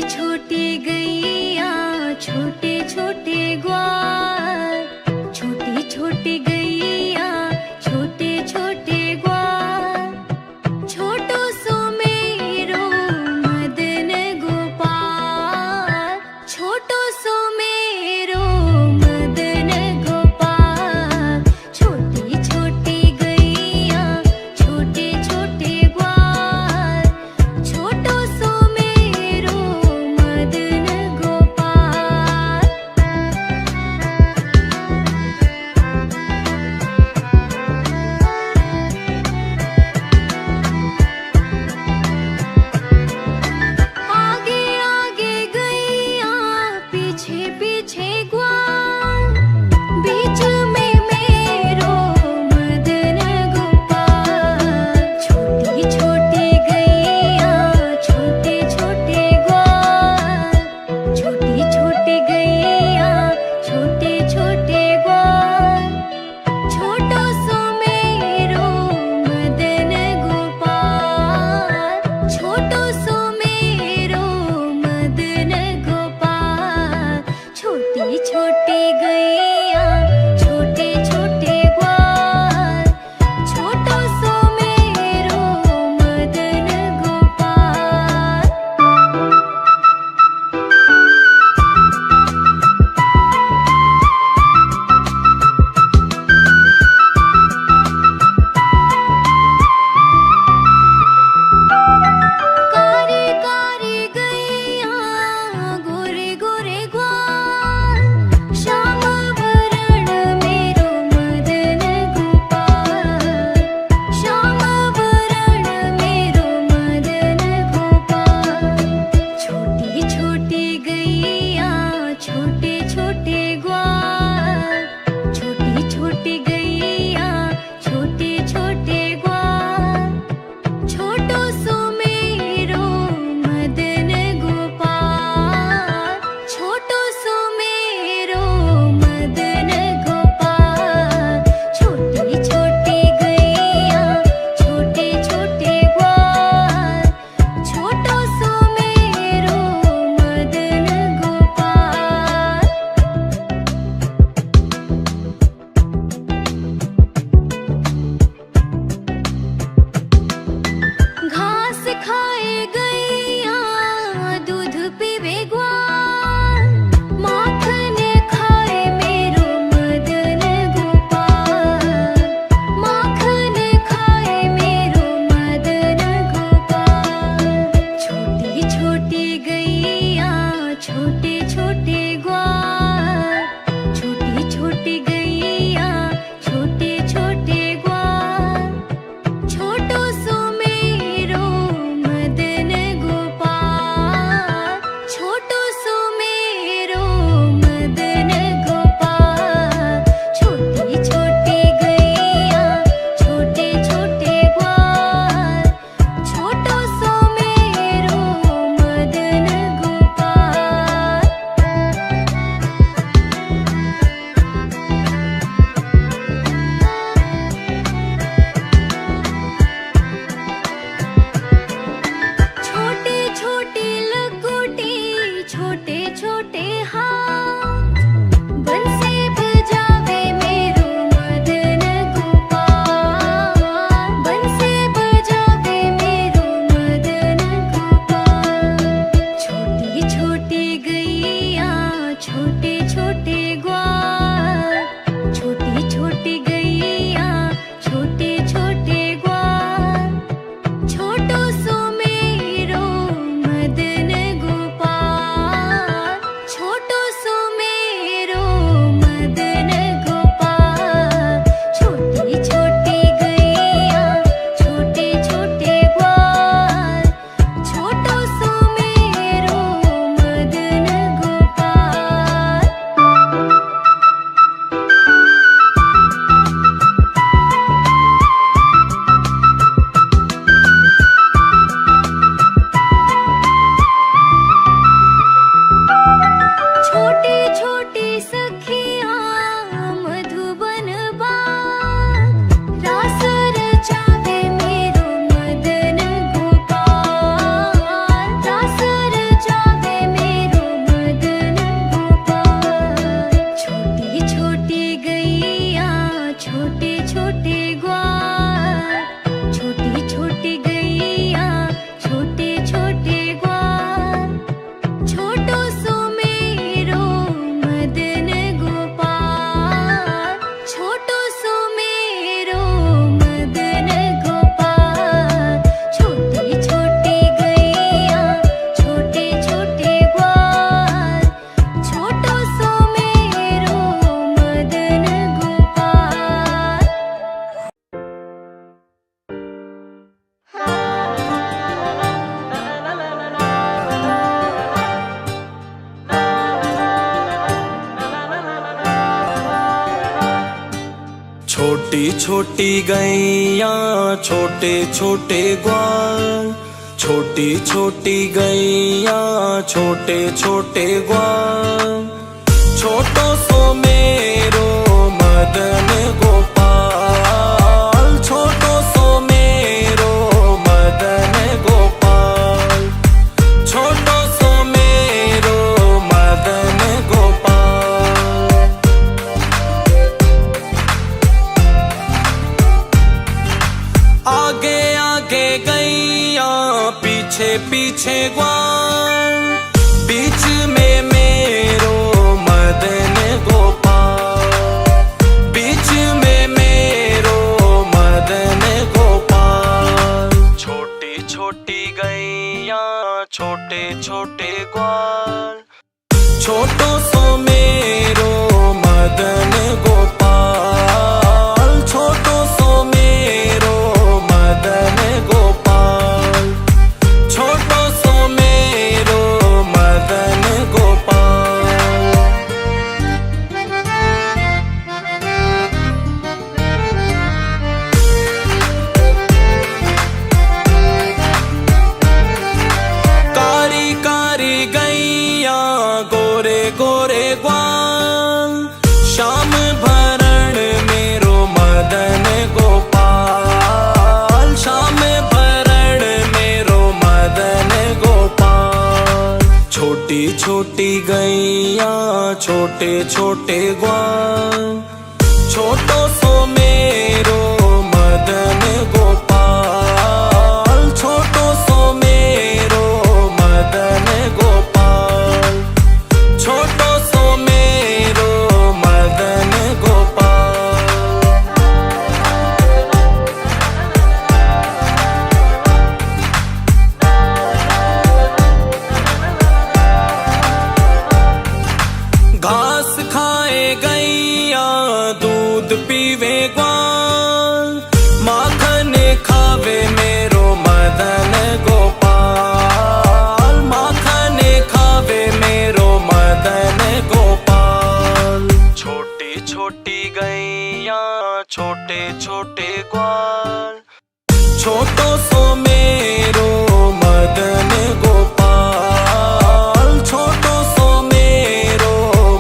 छोटी गैया छोटे छोटे ग्वाल, छोटी छोटी गैया छोटे छोटे ग्वाल, छोटो सो मेरो मदन गोपाल, छोटो सो मेरो मदन गोपाल, छोटी छोटी गैया छोटे छोटे ग्वाल, छोटो सो मेरो मदन गोपाल। छोटी गैया छोटे छोटे ग्वाल, छोटी छोटी गैया छोटे छोटे ग्वाल। छोटो सो मेरो मदन गोपाल, छोटो सो मेरो मदन गोपाल, छोटो सो मेरो मदन गोपाल। आगे आगे गैया पीछे पीछे ग्वाल, बीच में मेरो मदन गोपाल, बीच में मेरो मदन गोपाल। छोटी छोटी गैया छोटे छोटे ग्वाल, छोटो सो मेरो मदन गोपाल, छोटो सो मेरो मदन गोपाल, छोटो सो मेरो मदन गोपाल। कारी कारी गैया गोरे गोरे ग्वाल, श्याम भरण मेरो मदन गोपाल, श्याम भरण मेरो मदन गोपाल। छोटी छोटी गैया छोटे छोटे ग्वाल, छोटो सो मेरो मदन गोपाल, छोटो सो मेरो मदन गोपाल, छोटो सो मेरो मदन गोपाल। घास खाए गैया दूध पीवे ग्वाल, माखन खावे मेरो मदन गोपाल, माखन खावे मेरो मदन गोपाल। छोटी छोटी गैया छोटे छोटे ग्वाल, छोटो सो मेरो मदन गोपाल, छोटो सो मेरो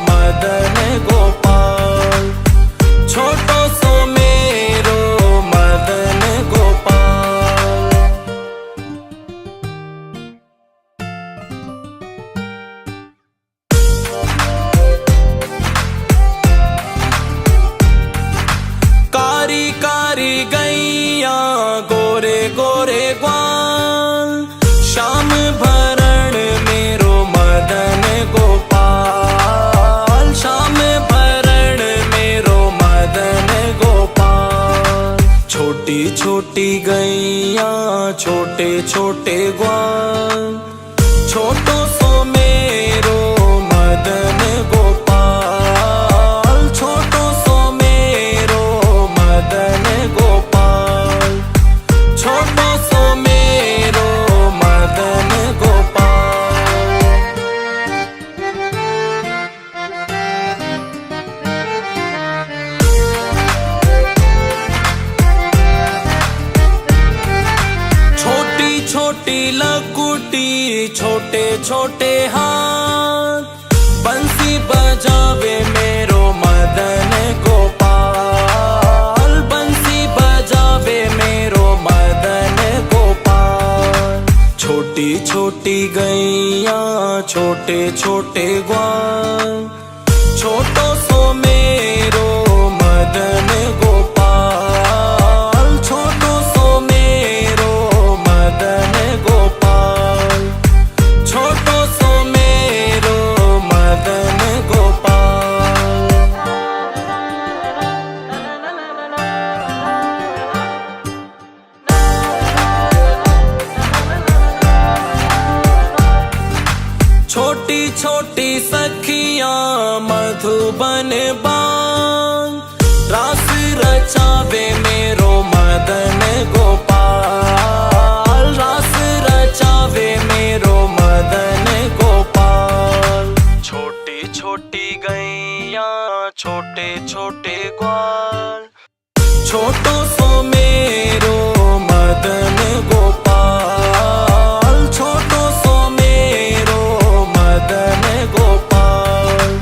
मदन गोपाल, छोटो सो मेरो मदन गोपाल। कारी कारी गैया गोरे गोरे ग्वाल, श्याम भरण मेरो मदन गोपाल, श्याम भरण मेरो मदन गोपाल। छोटी छोटी गैया छोटे छोटे ग्वाल, छोटो सो मेरो मदन गोपाल, छोटो सो मेरो मदन गोपाल, छोटो सो मेरो मदन गोपाल। छोटी छोटी लकुटी छोटे छोटे हाथ, बंसी बजावे मेरो मदन गोपाल, बंसी बजावे मेरो मदन गोपाल। छोटी छोटी गैया छोटे छोटे ग्वाल, छोटो सो मेरो मदन गोपाल, छोटो सो मेरो मदन गोपाल, छोटो सो मेरो मदन गोपाल। छोटी छोटी सखियां मधुबन बान, रास रचावे मेरो मदन गोपाल, रास रचावे मेरो मदन गोपाल। छोटी छोटी गैया छोटे छोटे ग्वाल, छोटो सो मेरो मदन गोपाल, छोटो सो मेरो मदन गोपाल,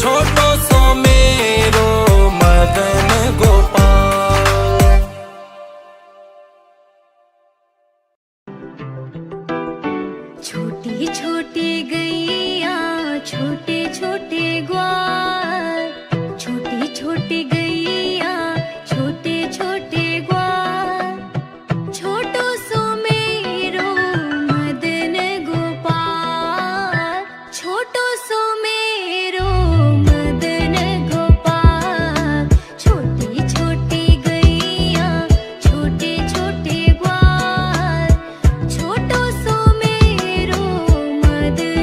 छोटो सो मेरो मदन गोपाल। छोटी छोटी गैया छोटे छोटे ग्वाल, छोटी छोटी गैया छोटे छोटे ग्वाल, छोटो सो मेरो मदन गोपाल, छोटो सो मेरो मदन गोपाल, छोटी छोटी गैया छोटे छोटे ग्वाल, छोटो सो मेरो मदन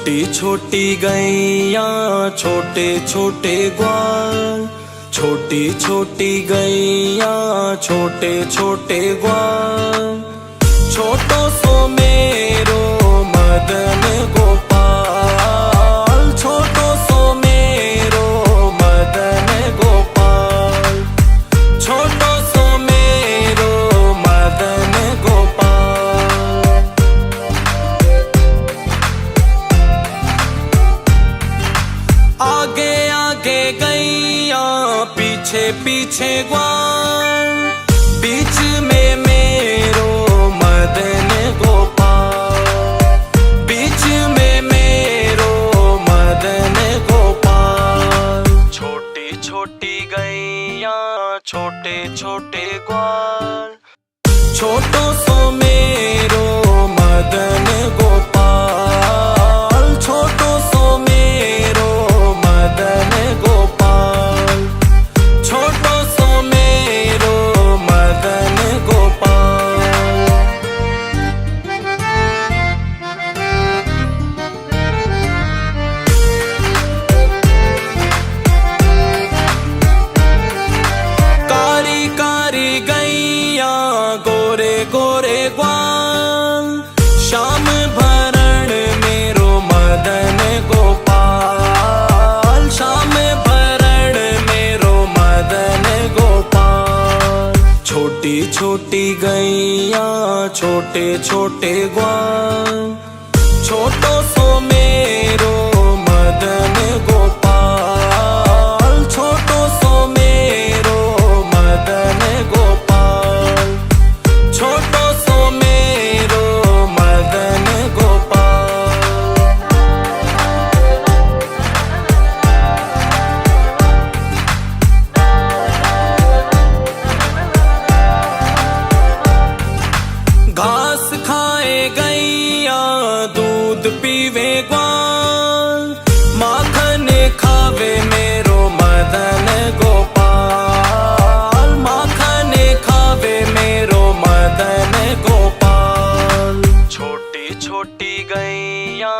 छोटी छोटी गैया छोटे छोटे ग्वाल, छोटी छोटी गैया छोटे छोटे ग्वाल, छोटो सो मेरो मदन गोपाल, छोटो सो मेरो मदन गोपाल, छोटो सो मेरो मदन गोपाल। आगे आगे गैया पीछे पीछे ग्वाल, बीच में मेरो मदन गोपाल, बीच में मेरो मदन गोपाल। छोटी छोटी गैया छोटे छोटे ग्वाल, छोटो सो मेरो मदन गोपाल, छोटो सो मेरो मदन गोपाल, छोटो सो मेरो मदन गोपाल। कारी कारी गैया गोरे गोरे ग्वाल, श्याम भरण मेरो मदन गोपाल, श्याम भरण मेरो मदन गोपाल। छोटी छोटी गैया छोटे छोटे ग्वाल, छोटो सो मेरो मदन गोपाल, छोटो सो मेरो मदन गोपाल, छोटो सो मेरो मदन गोपाल। घास खाए गैया दूध पीवे ग्वाल, माखन खावे मेरो मदन गोपाल, माखन खावे मेरो मदन गोपाल। छोटी छोटी गैया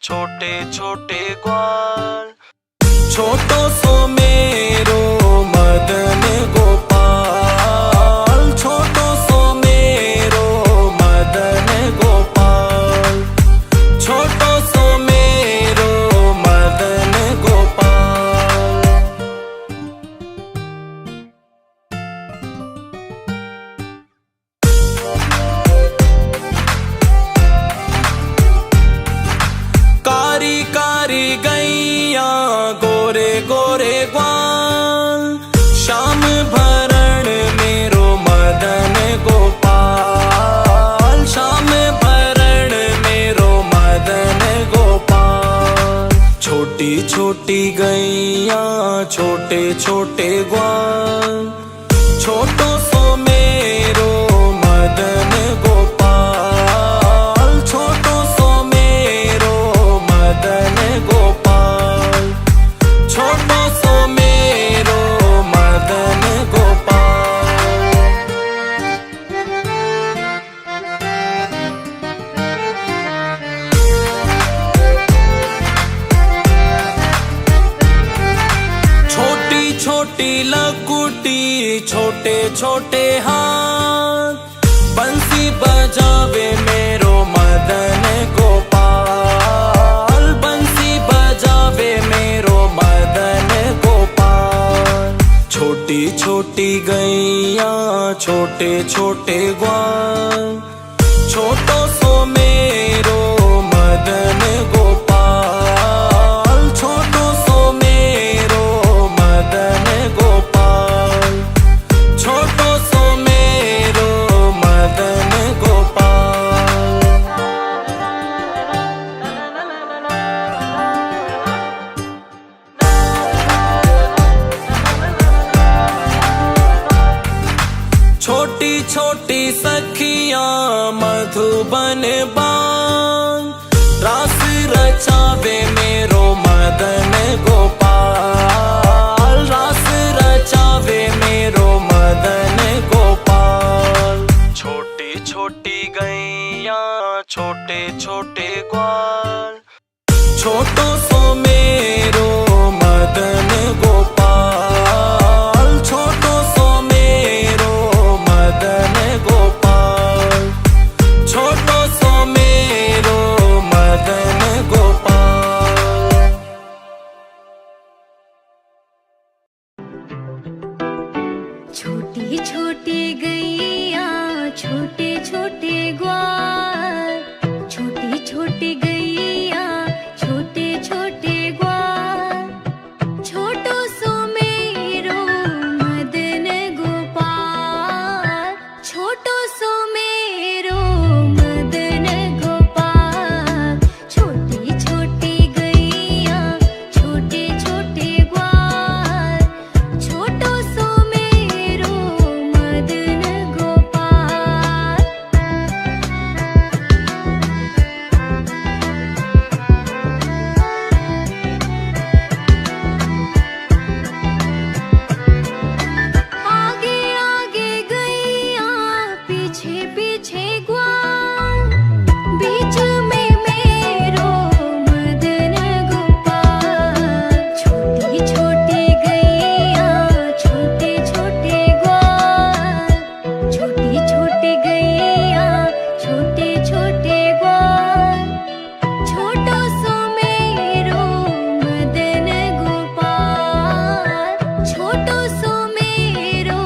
छोटे छोटे ग्वाल, छोटो सो मेरो मदन गोपाल, छोटो सो मेरो मदन गोपाल, छोटो सो मेरो मदन गोपाल। कारी कारी गैया गोरे गोरे ग्वाल, श्याम भरण मेरो मदन गोपाल, श्याम भरण मेरो मदन गोपाल। छोटी छोटी गैया छोटे छोटे ग्वाल, छोटो सो मेरो मदन गोपाल, छोटो सो मेरो मदन गोपाल, छोटो सो मेरो मदन गोपाल। छोटी छोटी लकुटी छोटे छोटे हाथ, बंसी बजावे मेरो मदन गोपाल, बंसी बजावे मेरो मदन गोपाल। छोटी छोटी गैया छोटे छोटे ग्वाल, छोटो सो मेरो मदन गोपाल, छोटो सो मेरो मदन गोपाल, छोटो सो मेरो मदन गोपाल। छोटी छोटी सखियां मधुबन बान, रास रचावे मेरो मदन गोपाल, रास रचावे मेरो मदन गोपाल। छोटी छोटी गैया छोटे छोटे ग्वाल, छोटो सो मेरो मदन गोपाल, छोटो सो मेरो मदन गोपाल, छोटो सो मेरो मदन गोपाल। छोटी छोटी गैया छोटे छोटे ग्वाल, छोटी छोटी गैया छोटे छोटे ग्वाल, छोटो सो मेरो मदन गोपाल, छोटो सो मेरो मदन गोपाल, छोटी छोटी गैया छोटे छोटे ग्वाल, छोटो सो मेरो मदन गोपाल। आगे आगे गैया पीछे पीछे ग्वाल, बीच में मेरो मदन गोपाल, छोटी छोटी गैया छोटे छोटे ग्वाल, छोटी छोटी गैया छोटे छोटे ग्वाल, छोटो सो मेरो मदन गोपाल, छोटो सो मेरो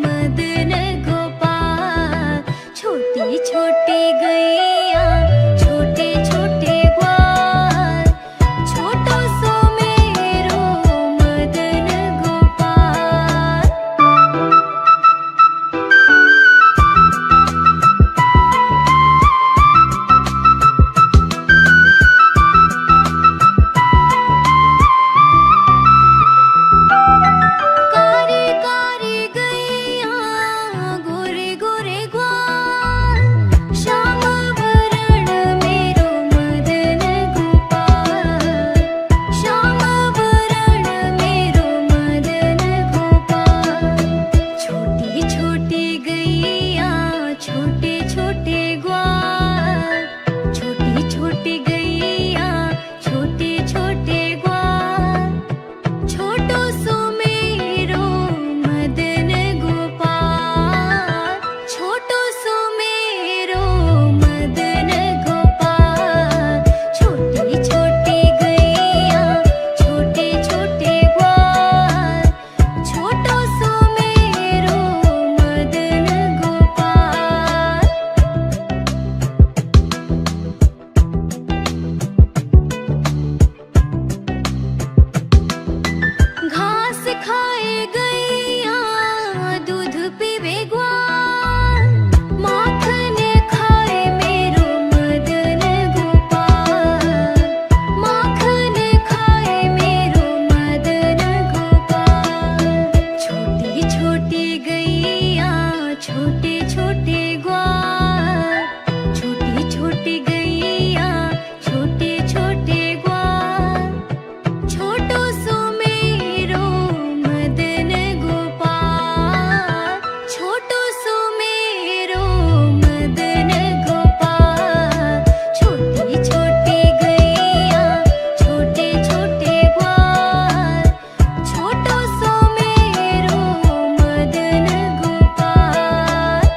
मदन गोपाल, छोटी छोटी गैया छोटे छोटे ग्वाल, छोटो सो मेरो मदन गोपाल। कारी कारी गैया गोरे गोरे ग्वाल, श्याम वरण मेरो मदन गोपाल, श्याम वरण मेरो मदन गोपाल, छोटी छोटी गैया छोटे छोटे ग्वाल, छोटी छोटी गैया छोटे छोटे ग्वाल, छोटो सो मेरो मदन गोपाल, छोटो सो मेरो मदन गोपाल, छोटी छोटी गैया छोटे छोटे ग्वाल, छोटो सो मेरो मदन गोपाल। घास खाए गैया दूध पीवे ग्वाल, माखन खाए मेरो मदन गोपाल, माखन खाए मेरो मदन गोपाल, छोटी छोटी गैया छोटे छोटे ग्वाल, छोटी छोटी गैया छोटे छोटे ग्वाल, छोटो सो मेरो मदन गोपाल, छोटो सो मेरो मदन गोपाल, छोटी छोटी गैया छोटे छोटे ग्वाल, छोटो सो मेरो मदन गोपाल।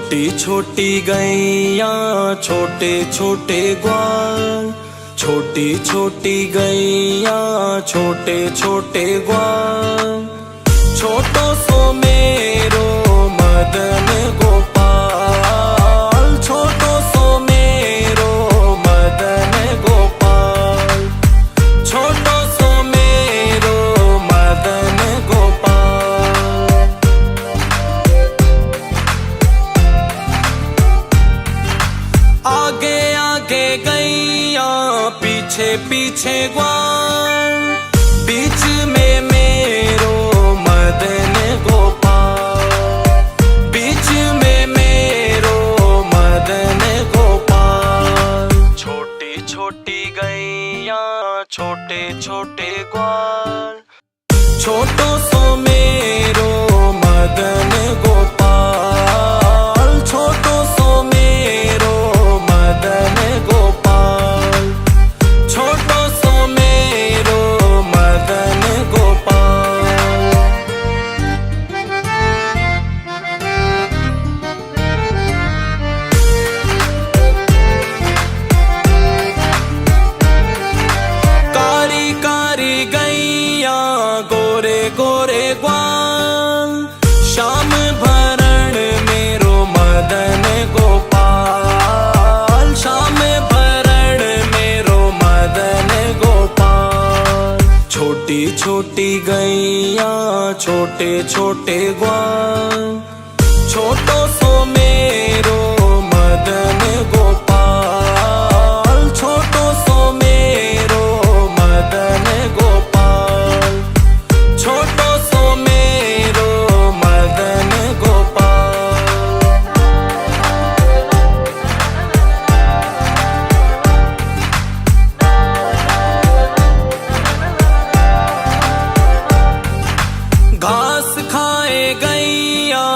छोटी छोटी गैया छोटे छोटे ग्वाल, छोटी छोटी गैया छोटे छोटे ग्वाल, छोटो सो मेरो मदन गोपाल, छोटो सो मेरो मदन गोपाल, छोटो सो मेरो मदन गोपाल। आगे आगे गैया पीछे पीछे ग्वाल, बीच में मेरो मदन गोपाल, बीच में मेरो मदन गोपाल। छोटी छोटी गैया छोटे छोटे ग्वाल, छोटो सो मेरो मदन गोपाल, छोटो सो मेरो मदन गोपाल, छोटो सो मेरो मदन गोपाल। कारी कारी गैया गोरे गोरे ग्वाल, श्याम भरण मेरो मदन गोपाल, श्याम भरण मेरो मदन गोपाल। छोटी छोटी गैया छोटे छोटे ग्वाल, छोटो सो मेरो मदन गोपाल, छोटो सो मेरो मदन गोपाल, छोटो सो मेरो मदन गोपाल। घास खाए गैया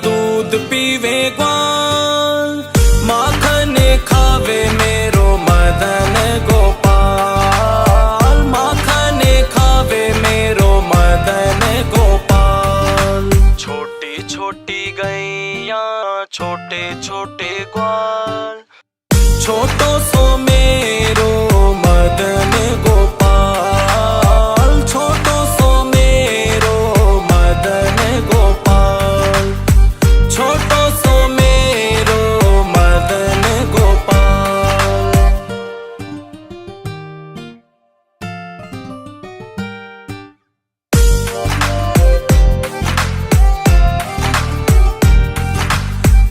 दूध पीवे ग्वाल, माखन खावे मेरो मदन गोपाल, माखन खावे मेरो मदन गोपाल। छोटी छोटी गैया छोटे छोटे ग्वाल, छोटो सो मेरो मदन गोपाल, छोटो सो मेरो मदन गोपाल, छोटो सो मेरो मदन गोपाल।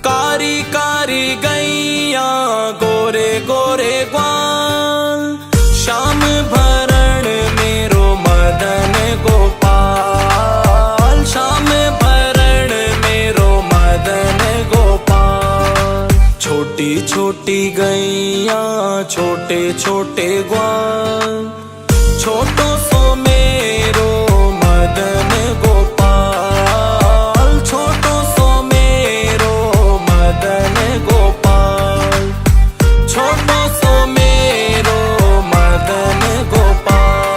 कारी कारी गैया गोरे गोरे ग्वाल, श्याम भरण मेरो मदन गोपाल, श्याम भरण मेरो मदन गोपाल। छोटी छोटी गैया छोटे छोटे ग्वाल, छोटो सो मेरो मदन गोपाल, छोटो सो मेरो मदन गोपाल, छोटो सो मेरो मदन गोपाल।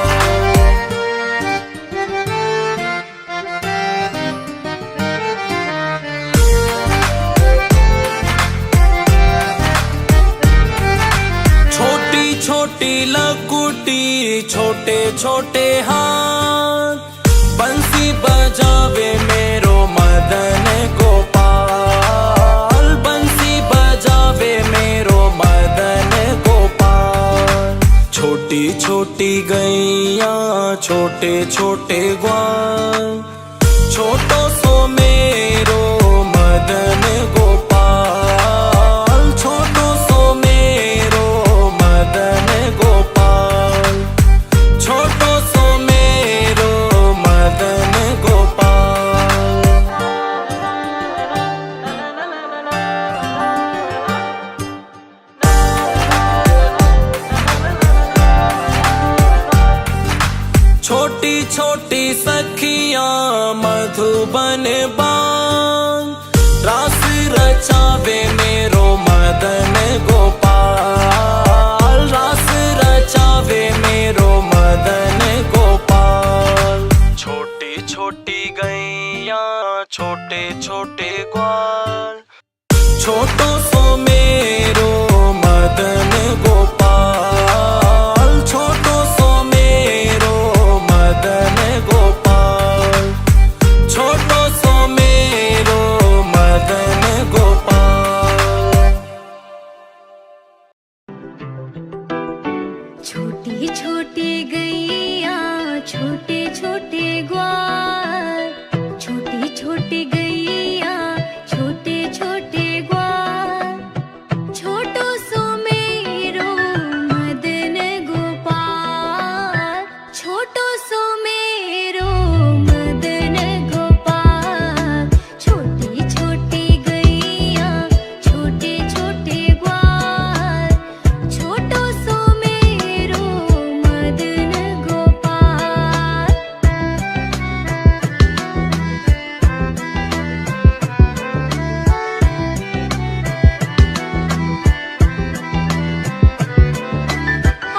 छोटी छोटी लकुटी छोटे छोटे हाथ, बंसी बजावे मेरो मदन गोपाल, बंसी बजावे मेरो मदन गोपाल। छोटी छोटी गैया छोटे छोटे ग्वाल, छोटो सो मेरो मदन गोपाल, छोटो सो मेरो मदन गोपाल, छोटो सो मेरो मदन गोपाल। छोटी छोटी सखियां मधुबन बान, रास रचावे मेरो मदन गोपाल, रास रचावे मेरो मदन गोपाल। छोटी छोटी गैया छोटे छोटे ग्वाल, छोटो सो मेरो मदन गोपाल, छोटो सो मेरो मदन गोपाल, छोटो सो मेरो मदन गोपाल। छोटी छोटी गैया छोटे छोटे ग्वाल, छोटी छोटी गैया छोटे छोटे ग्वाल, छोटो सो मेरो मदन गोपाल, छोटो सो मेरो मदन गोपाल, छोटी छोटी गैया छोटे छोटे ग्वाल, छोटो सो मेरो मदन गोपाल।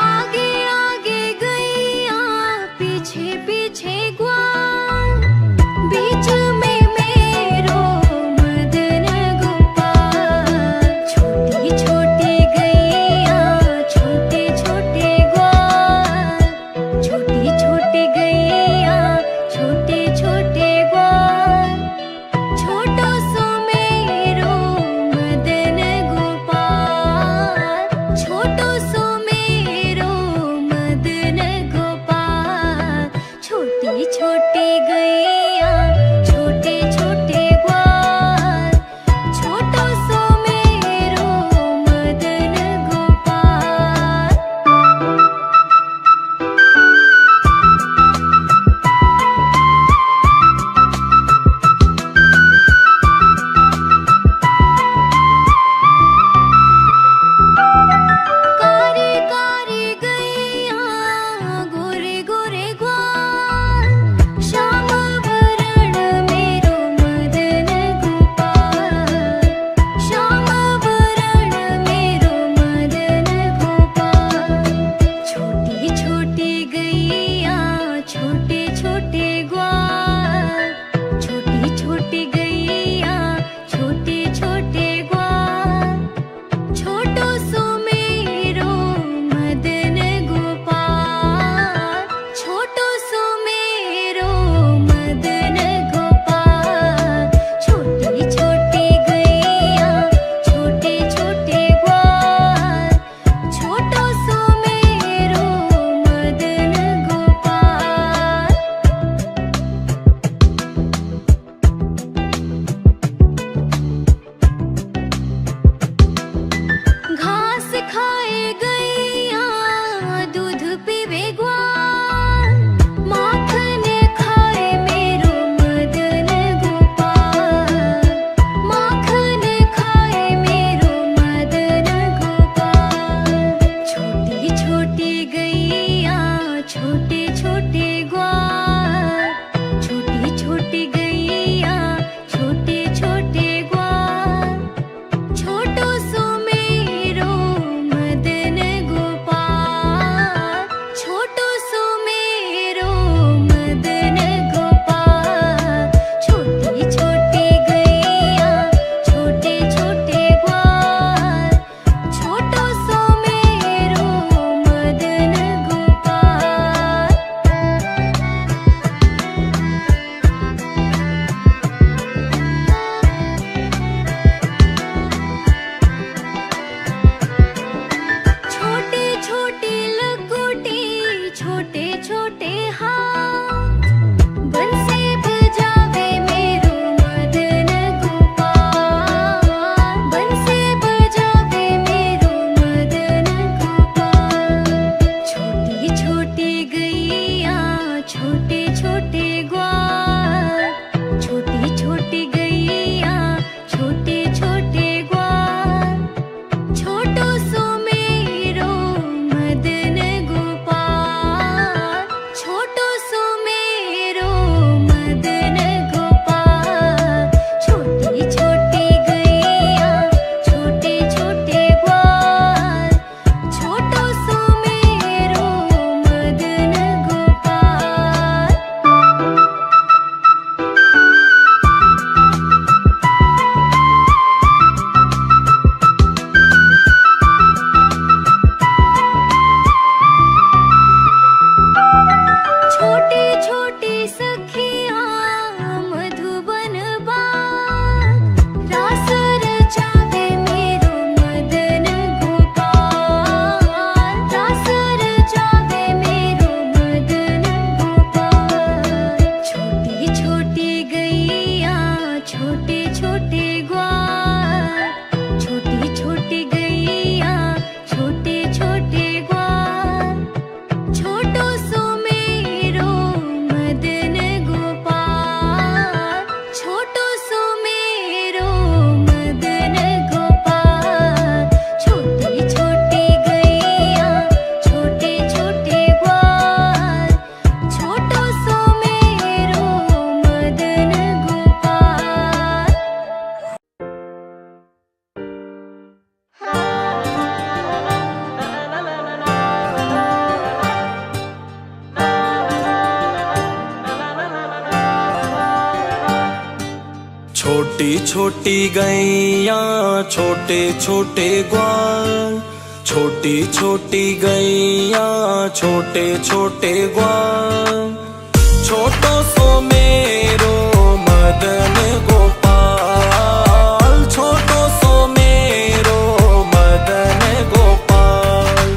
आगे आगे गैया पीछे पीछे ग्वाल, बीच में मेरो मदन गोपाल, छोटी छोटी गैया छोटे छोटे ग्वाल, छोटी छोटी गैया छोटे छोटे ग्वाल, छोटो सो मेरो मदन गोपाल, छोटो सो मेरो मदन गोपाल, छोटी छोटी गैया छोटे छोटे ग्वाल, छोटो सो मेरो मदन गोपाल। कारी कारी गैया गोरे गोरे ग्वाल, श्याम वरण मेरो मदन गोपाल, श्याम वरण मेरो मदन गोपाल, छोटी छोटी गैया छोटे छोटे ग्वाल, छोटी छोटी गैया छोटे छोटे ग्वाल, छोटो सो मेरो मदन गोपाल, छोटो सो मेरो मदन गोपाल, छोटी छोटी गैया छोटे छोटे ग्वाल, छोटो सो मेरो मदन गोपाल। घास खाए गैया दूध पीवे ग्वाल, माखन खाए मेरो मदन गोपाल, माखन खाए मेरो मदन गोपाल, छोटी छोटी गैया छोटे छोटे ग्वाल, छोटी छोटी गैया छोटे छोटे ग्वाल, छोटो सो मेरो मदन गोपाल, छोटो सो मेरो मदन गोपाल, छोटी छोटी गैया छोटे छोटे ग्वाल, छोटो सो मेरो मदन गोपाल। छोटे छोटे लकुटी छोटे छोटे हाथ, बंसी बजावे मेरो मदन गोपाल, बंसी बजावे मेरो मदन गोपाल, छोटी छोटी गैया छोटे छोटे ग्वाल, छोटी छोटी गैया छोटे छोटे ग्वाल, छोटो सो मेरो मदन गोपाल, छोटो सो मेरो मदन गोपाल, छोटी छोटी गैया छोटे छोटे ग्वाल, छोटो सो मेरो मदन गोपाल। छोटी छोटी गैया छोटे छोटे ग्वाल, छोटी छोटी गैया छोटे छोटे ग्वाल, छोटो सो मेरो मदन गोपाल, छोटो सो मेरो मदन गोपाल,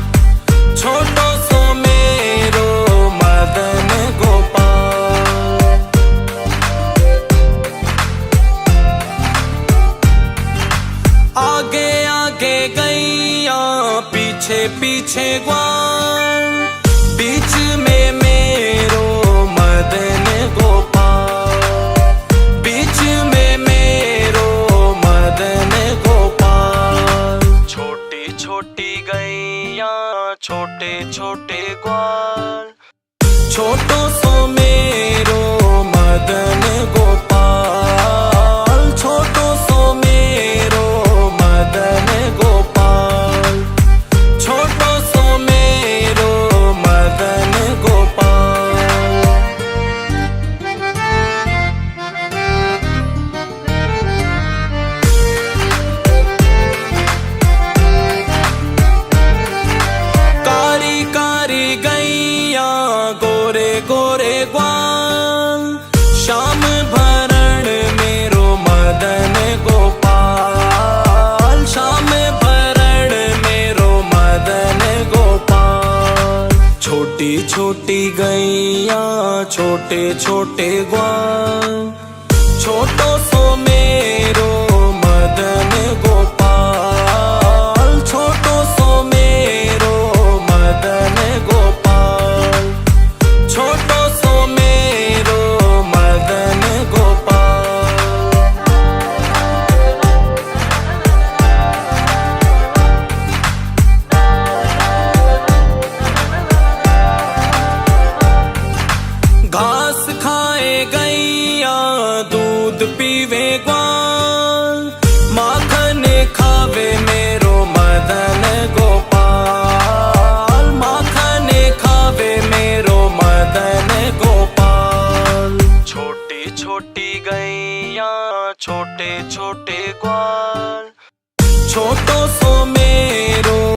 छोटो सो मेरो मदन गोपाल। आगे आगे गैया पीछे पीछे ग्वाल, बीच में मेरो मदन गोपाल, बीच में मेरो मदन गोपाल। छोटी छोटी गैया छोटे छोटे ग्वाल, छोटो सो मेरो मदन गोपाल, छोटो सो मेरो मदन गोपाल, छोटो सो मेरो मदन गोपाल। कारी कारी गैया गोरे गोरे ग्वाल, श्याम भरण मेरो मदन गोपाल, श्याम भरण मेरो मदन गोपाल। छोटी छोटी गैया छोटे छोटे ग्वाल, छोटो सो मेरो मदन गोपाल, छोटो सो मेरो मदन गोपाल, छोटो सो मेरो मदन गोपाल। घास खाए गैया दूध पीवे ग्वाल, माखन खावे मेरो मदन गोपाल, माखन खावे मेरो मदन गोपाल। छोटी छोटी गैया छोटे छोटे ग्वाल, छोटो सो मेरो